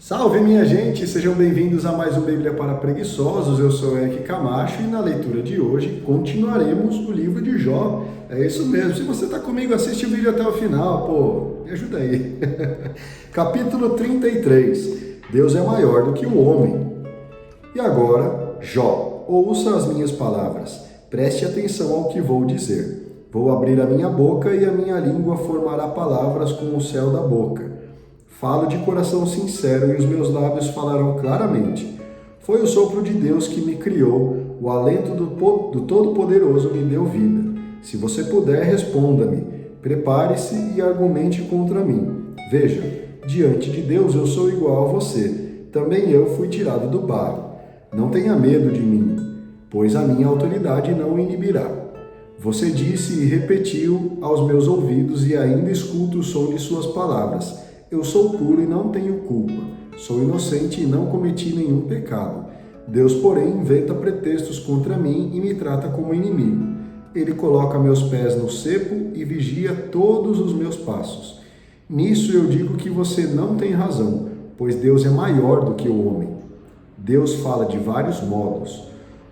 Salve, minha gente! Sejam bem-vindos a mais um Bíblia para Preguiçosos. Eu sou Eric Camacho e na leitura de hoje continuaremos o livro de Jó. É isso mesmo. Se você está comigo, assiste o vídeo até o final. Pô, me ajuda aí. Capítulo 33. Deus é maior do que o homem. E agora, Jó, ouça as minhas palavras. Preste atenção ao que vou dizer. Vou abrir a minha boca e a minha língua formará palavras com o céu da boca. Falo de coração sincero e os meus lábios falarão claramente. Foi o sopro de Deus que me criou, o alento do Todo-Poderoso me deu vida. Se você puder, responda-me. Prepare-se e argumente contra mim. Veja, diante de Deus eu sou igual a você. Também eu fui tirado do barro. Não tenha medo de mim, pois a minha autoridade não o inibirá. Você disse e repetiu aos meus ouvidos e ainda escuto o som de suas palavras. Eu sou puro e não tenho culpa. Sou inocente e não cometi nenhum pecado. Deus, porém, inventa pretextos contra mim e me trata como inimigo. Ele coloca meus pés no cepo e vigia todos os meus passos. Nisso eu digo que você não tem razão, pois Deus é maior do que o homem. Deus fala de vários modos.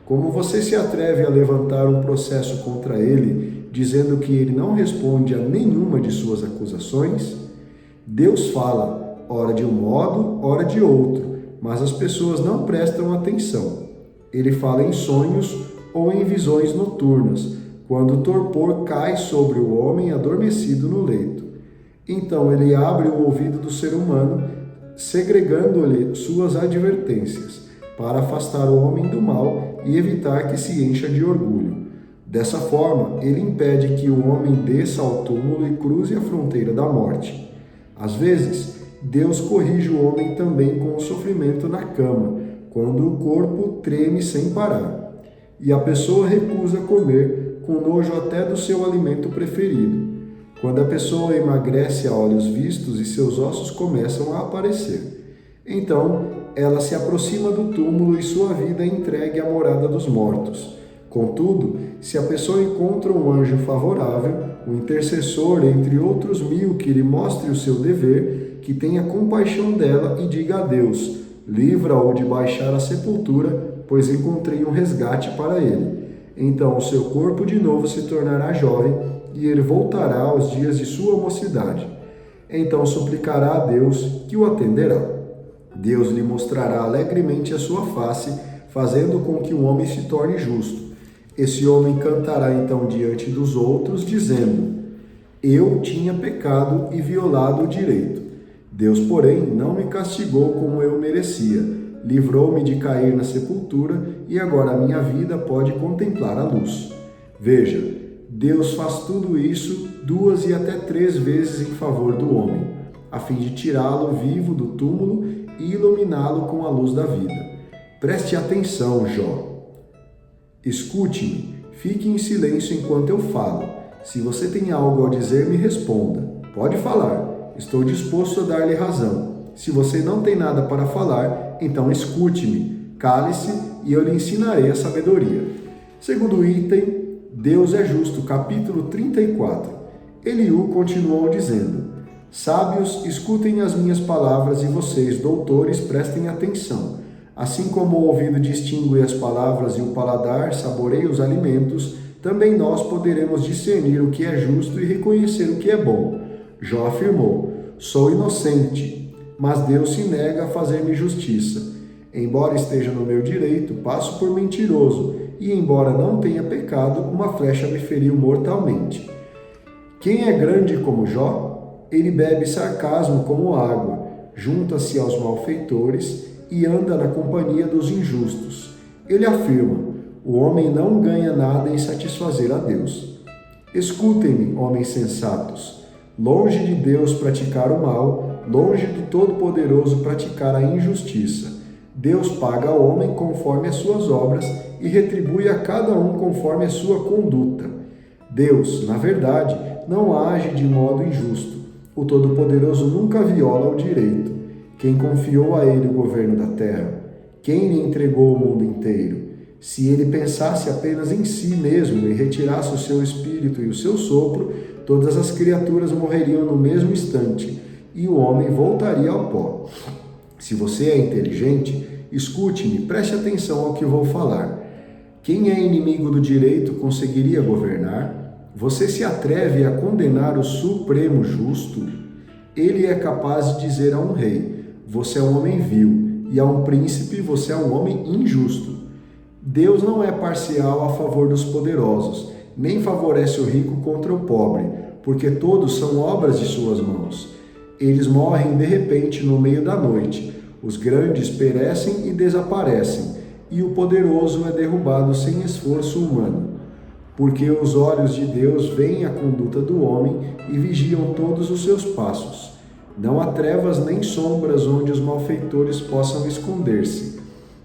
Como você se atreve a levantar um processo contra ele, dizendo que ele não responde a nenhuma de suas acusações? Deus fala, ora de um modo, ora de outro, mas as pessoas não prestam atenção. Ele fala em sonhos ou em visões noturnas, quando o torpor cai sobre o homem adormecido no leito. Então ele abre o ouvido do ser humano, segregando-lhe suas advertências, para afastar o homem do mal e evitar que se encha de orgulho. Dessa forma, ele impede que o homem desça ao túmulo e cruze a fronteira da morte. Às vezes, Deus corrige o homem também com o sofrimento na cama, quando o corpo treme sem parar, e a pessoa recusa comer, com nojo até do seu alimento preferido. Quando a pessoa emagrece a olhos vistos e seus ossos começam a aparecer. Então, ela se aproxima do túmulo e sua vida é entregue à morada dos mortos. Contudo, se a pessoa encontra um anjo favorável, um intercessor entre outros 1000 que lhe mostre o seu dever, que tenha compaixão dela e diga a Deus, livra-o de baixar à sepultura, pois encontrei um resgate para ele. Então o seu corpo de novo se tornará jovem e ele voltará aos dias de sua mocidade. Então suplicará a Deus, que o atenderá. Deus lhe mostrará alegremente a sua face, fazendo com que o homem se torne justo. Esse homem cantará então diante dos outros, dizendo, eu tinha pecado e violado o direito. Deus, porém, não me castigou como eu merecia. Livrou-me de cair na sepultura e agora a minha vida pode contemplar a luz. Veja, Deus faz tudo isso 2 e até 3 vezes em favor do homem, a fim de tirá-lo vivo do túmulo e iluminá-lo com a luz da vida. Preste atenção, Jó. Escute-me, fique em silêncio enquanto eu falo. Se você tem algo a dizer, me responda. Pode falar, estou disposto a dar-lhe razão. Se você não tem nada para falar, então escute-me, cale-se e eu lhe ensinarei a sabedoria. Segundo item, Deus é justo, capítulo 34. Eliú continuou dizendo, sábios, escutem as minhas palavras e vocês, doutores, prestem atenção. Assim como o ouvido distingue as palavras e o paladar saboreia os alimentos, também nós poderemos discernir o que é justo e reconhecer o que é bom. Jó afirmou, sou inocente, mas Deus se nega a fazer-me justiça. Embora esteja no meu direito, passo por mentiroso, e embora não tenha pecado, uma flecha me feriu mortalmente. Quem é grande como Jó? Ele bebe sarcasmo como água, junta-se aos malfeitores e anda na companhia dos injustos. Ele afirma, o homem não ganha nada em satisfazer a Deus. Escutem-me, homens sensatos. Longe de Deus praticar o mal, longe do Todo-Poderoso praticar a injustiça. Deus paga ao homem conforme as suas obras e retribui a cada um conforme a sua conduta. Deus, na verdade, não age de modo injusto. O Todo-Poderoso nunca viola o direito. Quem confiou a ele o governo da terra? Quem lhe entregou o mundo inteiro? Se ele pensasse apenas em si mesmo e retirasse o seu espírito e o seu sopro, todas as criaturas morreriam no mesmo instante, e o homem voltaria ao pó. Se você é inteligente, escute-me, preste atenção ao que vou falar. Quem é inimigo do direito conseguiria governar? Você se atreve a condenar o Supremo Justo? Ele é capaz de dizer a um rei: você é um homem vil, e a um príncipe: você é um homem injusto. Deus não é parcial a favor dos poderosos, nem favorece o rico contra o pobre, porque todos são obras de suas mãos. Eles morrem de repente no meio da noite, os grandes perecem e desaparecem, e o poderoso é derrubado sem esforço humano. Porque os olhos de Deus veem a conduta do homem e vigiam todos os seus passos. Não há trevas nem sombras onde os malfeitores possam esconder-se.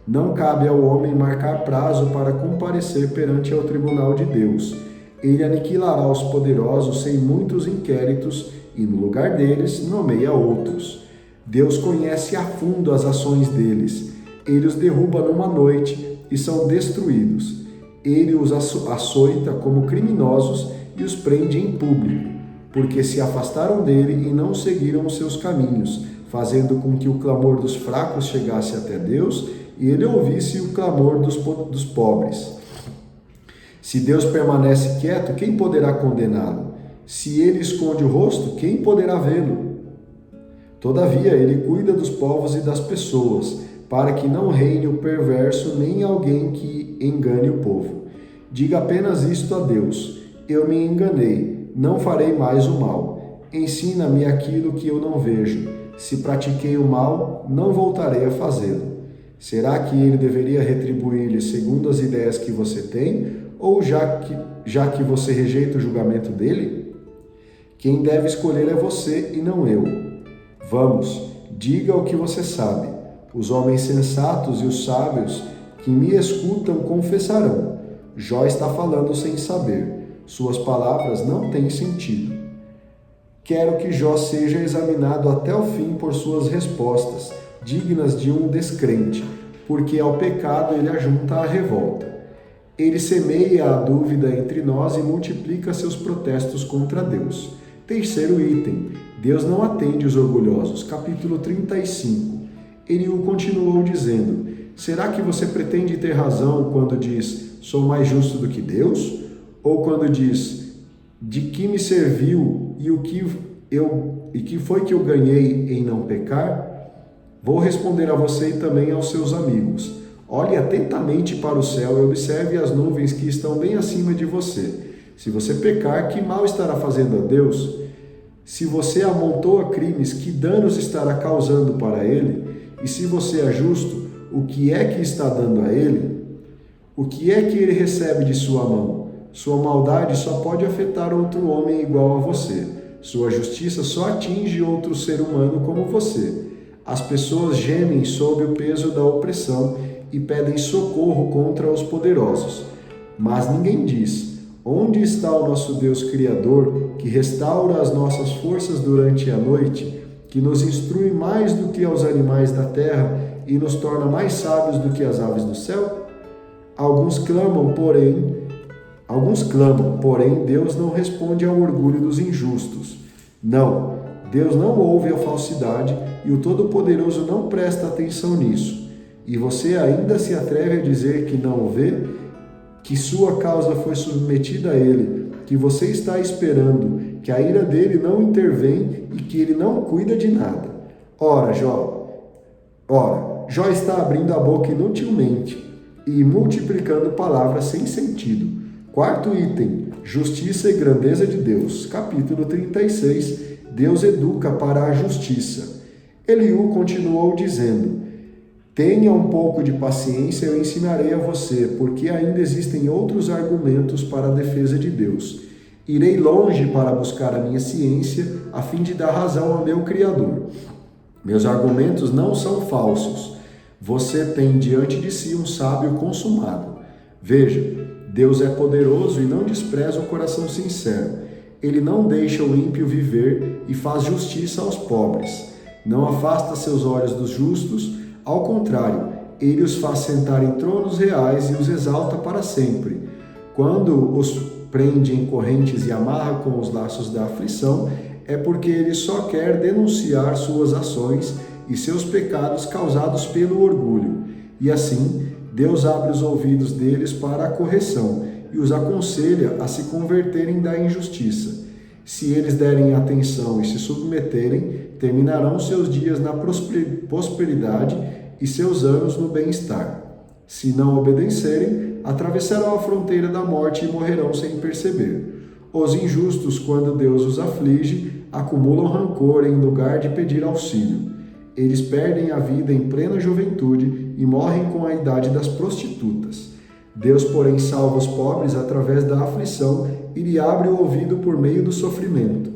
Não cabe ao homem marcar prazo para comparecer perante ao tribunal de Deus. Ele aniquilará os poderosos sem muitos inquéritos e, no lugar deles, nomeia outros. Deus conhece a fundo as ações deles. Ele os derruba numa noite e são destruídos. Ele os açoita como criminosos e os prende em público, porque se afastaram dele e não seguiram os seus caminhos, fazendo com que o clamor dos fracos chegasse até Deus e ele ouvisse o clamor dos pobres. Se Deus permanece quieto, quem poderá condená-lo? Se ele esconde o rosto, quem poderá vê-lo? Todavia, ele cuida dos povos e das pessoas, para que não reine o perverso nem alguém que engane o povo. Diga apenas isto a Deus: eu me enganei, não farei mais o mal. Ensina-me aquilo que eu não vejo. Se pratiquei o mal, não voltarei a fazê-lo. Será que ele deveria retribuir-lhe segundo as ideias que você tem, ou já que você rejeita o julgamento dele? Quem deve escolher é você e não eu. Vamos, diga o que você sabe. Os homens sensatos e os sábios que me escutam confessarão. Jó está falando sem saber. Suas palavras não têm sentido. Quero que Jó seja examinado até o fim por suas respostas, dignas de um descrente, porque ao pecado ele ajunta a revolta. Ele semeia a dúvida entre nós e multiplica seus protestos contra Deus. Terceiro item: Deus não atende os orgulhosos. Capítulo 35. Eliú continuou dizendo: será que você pretende ter razão quando diz, sou mais justo do que Deus? Ou quando diz, de que me serviu e que foi que eu ganhei em não pecar? Vou responder a você e também aos seus amigos. Olhe atentamente para o céu e observe as nuvens que estão bem acima de você. Se você pecar, que mal estará fazendo a Deus? Se você amontoa crimes, que danos estará causando para ele? E se você é justo, o que é que está dando a ele? O que é que ele recebe de sua mão? Sua maldade só pode afetar outro homem igual a você. Sua justiça só atinge outro ser humano como você. As pessoas gemem sob o peso da opressão e pedem socorro contra os poderosos. Mas ninguém diz: onde está o nosso Deus Criador, que restaura as nossas forças durante a noite, que nos instrui mais do que aos animais da terra e nos torna mais sábios do que as aves do céu? Alguns clamam, porém Deus não responde ao orgulho dos injustos. Não, Deus não ouve a falsidade e o Todo-Poderoso não presta atenção nisso. E você ainda se atreve a dizer que não o vê? Que sua causa foi submetida a ele, que você está esperando, que a ira dele não intervém e que ele não cuida de nada. Ora, Jó está abrindo a boca inutilmente e multiplicando palavras sem sentido. Quarto item: justiça e grandeza de Deus. Capítulo 36. Deus educa para a justiça. Eliú continuou dizendo: tenha um pouco de paciência, eu ensinarei a você, porque ainda existem outros argumentos para a defesa de Deus. Irei longe para buscar a minha ciência, a fim de dar razão ao meu Criador. Meus argumentos não são falsos. Você tem diante de si um sábio consumado. Veja, Deus é poderoso e não despreza o coração sincero. Ele não deixa o ímpio viver e faz justiça aos pobres. Não afasta seus olhos dos justos, ao contrário, ele os faz sentar em tronos reais e os exalta para sempre. Quando os prende em correntes e amarra com os laços da aflição, é porque ele só quer denunciar suas ações e seus pecados causados pelo orgulho. E assim, Deus abre os ouvidos deles para a correção e os aconselha a se converterem da injustiça. Se eles derem atenção e se submeterem, terminarão seus dias na prosperidade e seus anos no bem-estar. Se não obedecerem, atravessarão a fronteira da morte e morrerão sem perceber. Os injustos, quando Deus os aflige, acumulam rancor em lugar de pedir auxílio. Eles perdem a vida em plena juventude e morrem com a idade das prostitutas. Deus, porém, salva os pobres através da aflição e lhe abre o ouvido por meio do sofrimento.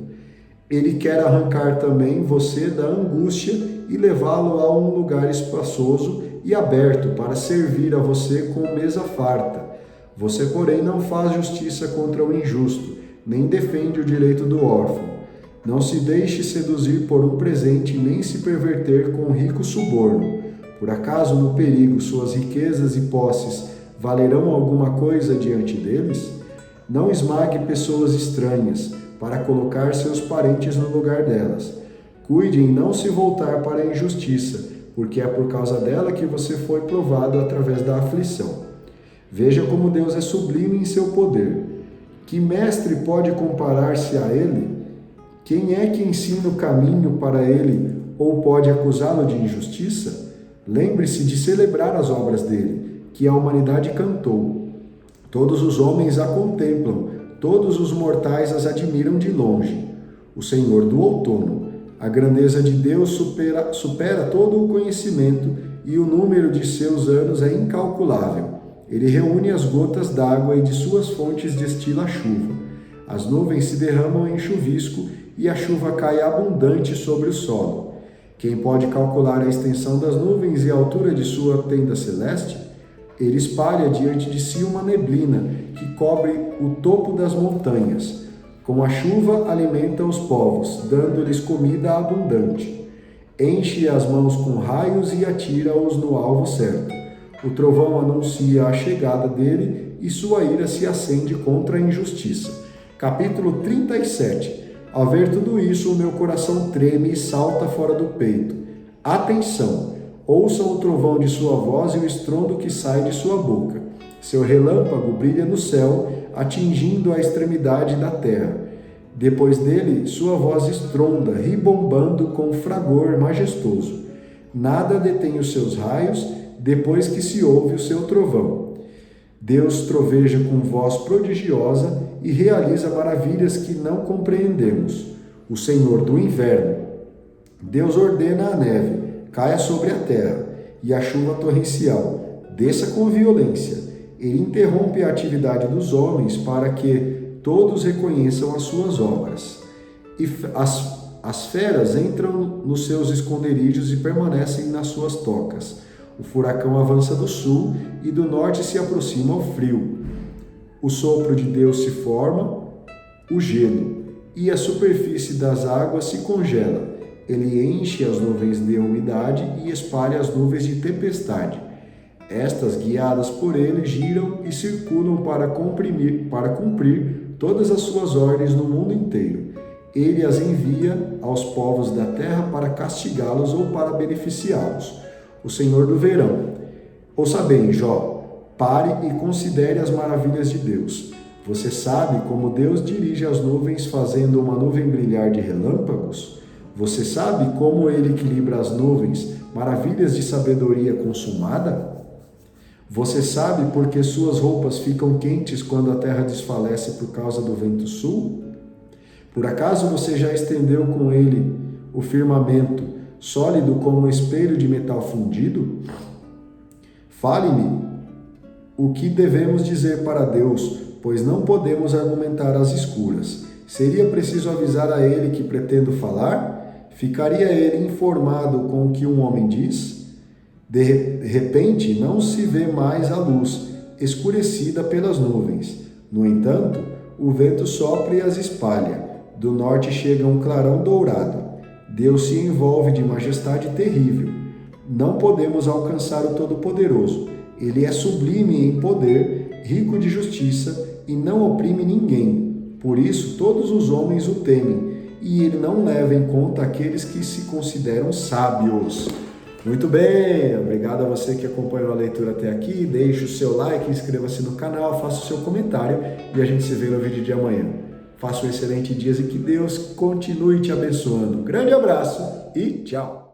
Ele quer arrancar também você da angústia e levá-lo a um lugar espaçoso e aberto para servir a você com mesa farta. Você, porém, não faz justiça contra o injusto, nem defende o direito do órfão. Não se deixe seduzir por um presente, nem se perverter com rico suborno. Por acaso, no perigo, suas riquezas e posses valerão alguma coisa diante deles? Não esmague pessoas estranhas, para colocar seus parentes no lugar delas. Cuide em não se voltar para a injustiça, porque é por causa dela que você foi provado através da aflição. Veja como Deus é sublime em seu poder. Que mestre pode comparar-se a ele? Quem é que ensina o caminho para ele ou pode acusá-lo de injustiça? Lembre-se de celebrar as obras dele, que a humanidade cantou. Todos os homens a contemplam, todos os mortais as admiram de longe. O Senhor do outono. A grandeza de Deus supera todo o conhecimento e o número de seus anos é incalculável. Ele reúne as gotas d'água e de suas fontes destila a chuva. As nuvens se derramam em chuvisco e a chuva cai abundante sobre o solo. Quem pode calcular a extensão das nuvens e a altura de sua tenda celeste? Ele espalha diante de si uma neblina que cobre o topo das montanhas. Com a chuva alimenta os povos, dando-lhes comida abundante. Enche as mãos com raios e atira-os no alvo certo. O trovão anuncia a chegada dele e sua ira se acende contra a injustiça. Capítulo 37. Ao ver tudo isso, o meu coração treme e salta fora do peito. Atenção! Ouçam o trovão de sua voz e o estrondo que sai de sua boca. Seu relâmpago brilha no céu, atingindo a extremidade da terra. Depois dele, sua voz estronda, ribombando com fragor majestoso. Nada detém os seus raios, depois que se ouve o seu trovão. Deus troveja com voz prodigiosa e realiza maravilhas que não compreendemos. O Senhor do inverno. Deus ordena a neve, caia sobre a terra, e a chuva torrencial desça com violência. Ele interrompe a atividade dos homens para que todos reconheçam as suas obras. E as feras entram nos seus esconderijos e permanecem nas suas tocas. O furacão avança do sul e do norte se aproxima o frio. O sopro de Deus se forma, o gelo, e a superfície das águas se congela. Ele enche as nuvens de umidade e espalha as nuvens de tempestade. Estas, guiadas por ele, giram e circulam para cumprir todas as suas ordens no mundo inteiro. Ele as envia aos povos da terra para castigá-los ou para beneficiá-los. O Senhor do verão. Ouça bem, Jó, pare e considere as maravilhas de Deus. Você sabe como Deus dirige as nuvens fazendo uma nuvem brilhar de relâmpagos? Você sabe como ele equilibra as nuvens, maravilhas de sabedoria consumada? Você sabe por que suas roupas ficam quentes quando a terra desfalece por causa do vento sul? Por acaso você já estendeu com ele o firmamento, sólido como um espelho de metal fundido? Fale-me o que devemos dizer para Deus, pois não podemos argumentar às escuras. Seria preciso avisar a ele que pretendo falar? Ficaria ele informado com o que um homem diz? De repente, não se vê mais a luz, escurecida pelas nuvens. No entanto, o vento sopra e as espalha. Do norte chega um clarão dourado. Deus se envolve de majestade terrível. Não podemos alcançar o Todo-Poderoso. Ele é sublime em poder, rico de justiça e não oprime ninguém. Por isso todos os homens o temem e ele não leva em conta aqueles que se consideram sábios. Muito bem, obrigado a você que acompanhou a leitura até aqui. Deixe o seu like, inscreva-se no canal, faça o seu comentário e a gente se vê no vídeo de amanhã. Faça um excelente dia e que Deus continue te abençoando. Grande abraço e tchau!